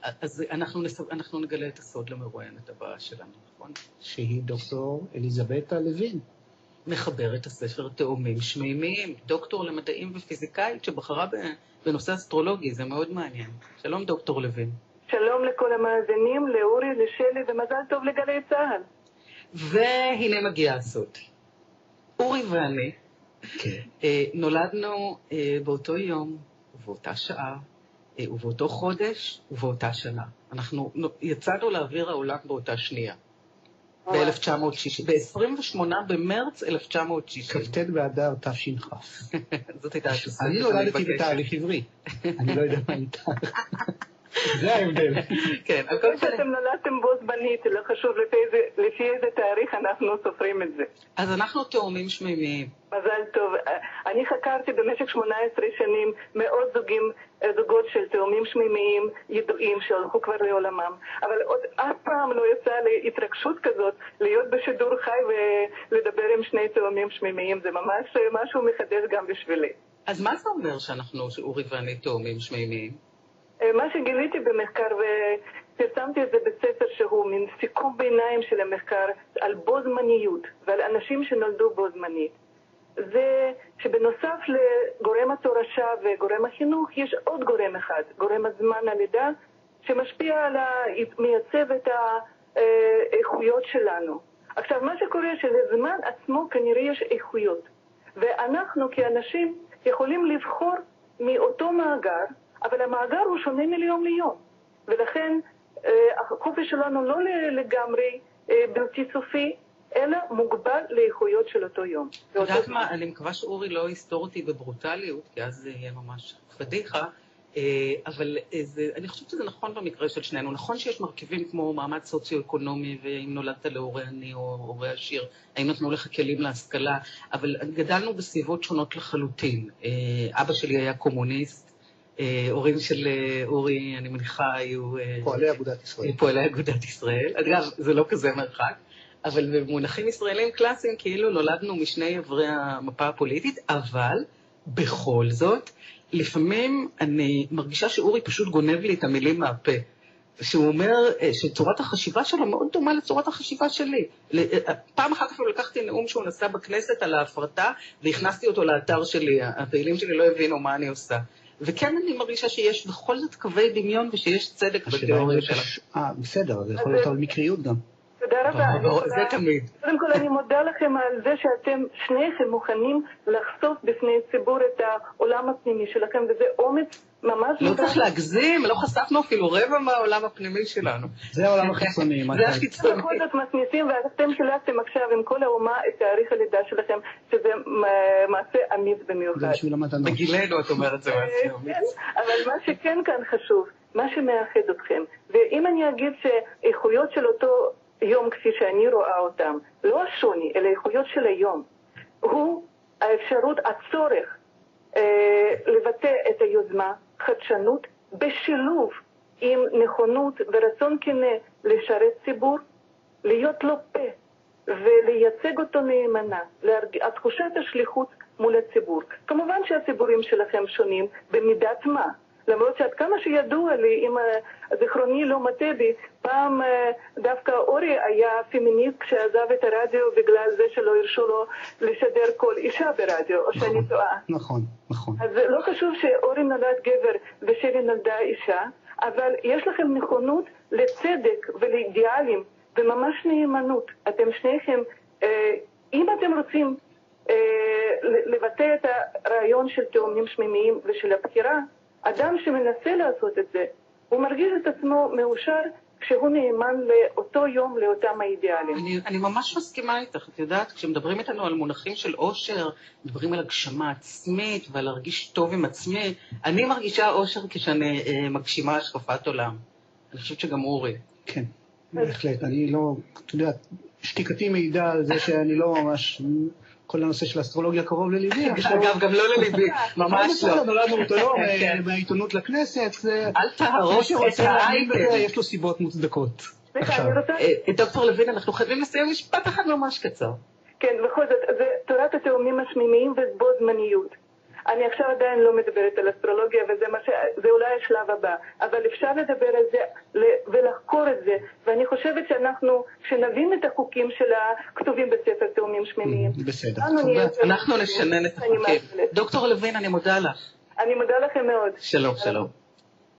אז אנחנו נגלה את הסוד למרואיינת הבאה שלנו, נכון? שהיא דוקטור אליזבתה לוין. מחברת הספר תאומים שמימיים, דוקטור למדעים ופיזיקאית שבחרה בנושא אסטרולוגי, זה מאוד מעניין. שלום דוקטור לוין. שלום לכל המאזינים, לאורי, לשלי ומזל טוב לגלי צהל. והנה מגיע הסוד. אורי ואני נולדנו באותו יום ובאותה שעה ובאותו חודש ובאותה שנה. אנחנו יצאנו לאוויר העולם באותה שנייה. ב-1960, ב-28 במרץ 1960. כ"ט באדר תש"כ. זאת הייתה התוספת. אני נולדתי בתאריך עברי. אני לא יודע מה איתה. זה ההבדל. כן. אתם נולדתם בו זמנית, לא חשוב לפי איזה תאריך אנחנו סופרים את זה. אז אנחנו תאומים שמימיים. מזל טוב. אני חקרתי במשך 18 שנים מאות זוגות של תאומים שמימיים ידועים שהלכו כבר לעולמם, אבל עוד אף פעם לא יצא לי התרגשות כזאת להיות בשידור חי ולדבר עם שני תאומים שמימיים. זה ממש משהו מחדש גם בשבילי. אז מה זה אומר שאורי ואני תאומים שמימיים? מה שגיליתי במחקר, ופרסמתי את זה בספר שהוא מין סיכום ביניים של המחקר על בו זמניות ועל אנשים שנולדו בו זמנית, זה שבנוסף לגורם התורשה וגורם החינוך יש עוד גורם אחד, גורם הזמן הלידה, שמשפיע מייצב את האיכויות שלנו. עכשיו מה שקורה שלזמן עצמו כנראה יש איכויות, ואנחנו כאנשים יכולים לבחור מאותו מאגר, אבל המאגר הוא שונה מיום ליום, ולכן החופש שלנו לא לגמרי בלתי סופי, אלא מוגבל לאיכויות של אותו יום. יודעת מה, אני מקווה שאורי לא יסתור אותי בברוטליות, כי אז זה יהיה ממש פדיחה, אבל אני חושבת שזה נכון במקרה של שנינו. נכון שיש מרכיבים כמו מעמד סוציו-אקונומי, ואם נולדת להורי עני או הורי עשיר, האם נתנו לך כלים להשכלה, אבל גדלנו בסביבות שונות לחלוטין. אבא שלי היה קומוניסט, הורים של אורי, אני מניחה, היו פועלי אגודת ישראל. פועלי אגודת ישראל. אגב, זה לא כזה מרחק, אבל במונחים ישראלים קלאסיים כאילו נולדנו משני עברי המפה הפוליטית, אבל בכל זאת, לפעמים אני מרגישה שאורי פשוט גונב לי את המילים מהפה. שהוא אומר שצורת החשיבה שלו מאוד דומה לצורת החשיבה שלי. פעם אחת אפילו לקחתי נאום שהוא נשא בכנסת על ההפרטה, והכנסתי אותו לאתר שלי. הפעילים שלי לא הבינו מה אני עושה. וכן אני מרגישה שיש בכל זאת קווי דמיון ושיש צדק בתיאוריה שלה. בסדר, זה יכול להיות על מקריות גם. תודה רבה. זה תמיד. קודם כל אני מודה לכם על זה שאתם שניכם מוכנים לחשוף בפני ציבור את העולם הפנימי שלכם, וזה אומץ ממש... לא צריך להגזים, לא חשפנו אפילו רבע מהעולם הפנימי שלנו. זה העולם החיצוני. זה החיצוני. בכל זאת מסמיסים, ואתם שלחתם עכשיו עם כל האומה את תאריך הלידה שלכם, שזה מעשה אמיץ במיוחד. בגילנו את אומרת זה מעשה אמיץ. אבל מה שכן כאן חשוב, מה שמאחד אתכם, ואם אני אגיד שאיכויות של אותו יום כפי שאני רואה אותם, לא השוני, אלא איכויות של היום, הוא האפשרות, הצורך לבטא את היוזמה, חדשנות, בשילוב עם נכונות ורצון כנה לשרת ציבור, להיות לו פה ולייצג אותו נאמנה, תחושת השליחות מול הציבור. כמובן שהציבורים שלכם שונים במידת מה, למרות שעד כמה שידוע לי, אם זיכרוני לא מטעה בי, פעם דווקא אורי היה פמיניסט כשעזב את הרדיו בגלל זה שלא הרשו לו לשדר כל אישה ברדיו, או שאני טועה. נכון, נכון. אז לא חשוב שאורי נולד גבר ושלי נולדה אישה, אבל יש לכם נכונות לצדק ולאידיאלים וממש נאמנות. אתם שניכם, אם אתם רוצים לבטא את הרעיון של תאומים שמימיים ושל הבחירה, אדם שמנסה לעשות את זה, הוא מרגיש את עצמו מאושר כשהוא נאמן לאותו יום, לאותם האידיאלים. אני ממש מסכימה איתך. את יודעת, כשמדברים איתנו על מונחים של אושר, מדברים על הגשמה עצמית ועל להרגיש טוב עם עצמי, אני מרגישה אושר כשאני מגשימה השקפת עולם. אני חושבת שגם אורי. כן, בהחלט. אני לא, אתה יודע, שתיקתי מעידה על זה שאני לא ממש... כל הנושא של אסטרולוגיה קרוב לליבי. אגב, גם לא לליבי, ממש לא. נולדנו אותו יום, מהעיתונות לכנסת. אל תהרוס את האייטם. יש לו סיבות מוצדקות. דוקטור לוין, אנחנו חייבים לסיים משפט אחד ממש קצר. כן, בכל זאת, זה תורת התאומים השמימיים ובו זמניות. אני עכשיו עדיין לא מדברת על אסטרולוגיה, וזה אולי השלב הבא, אבל אפשר לדבר על זה ולחקור את זה, ואני חושבת שאנחנו, כשנבין את החוקים של הכתובים בספר תאומים שמימיים, בסדר. אנחנו נשנן את החוקים. דוקטור לוין, אני מודה לך. אני מודה לכם מאוד. שלום, שלום.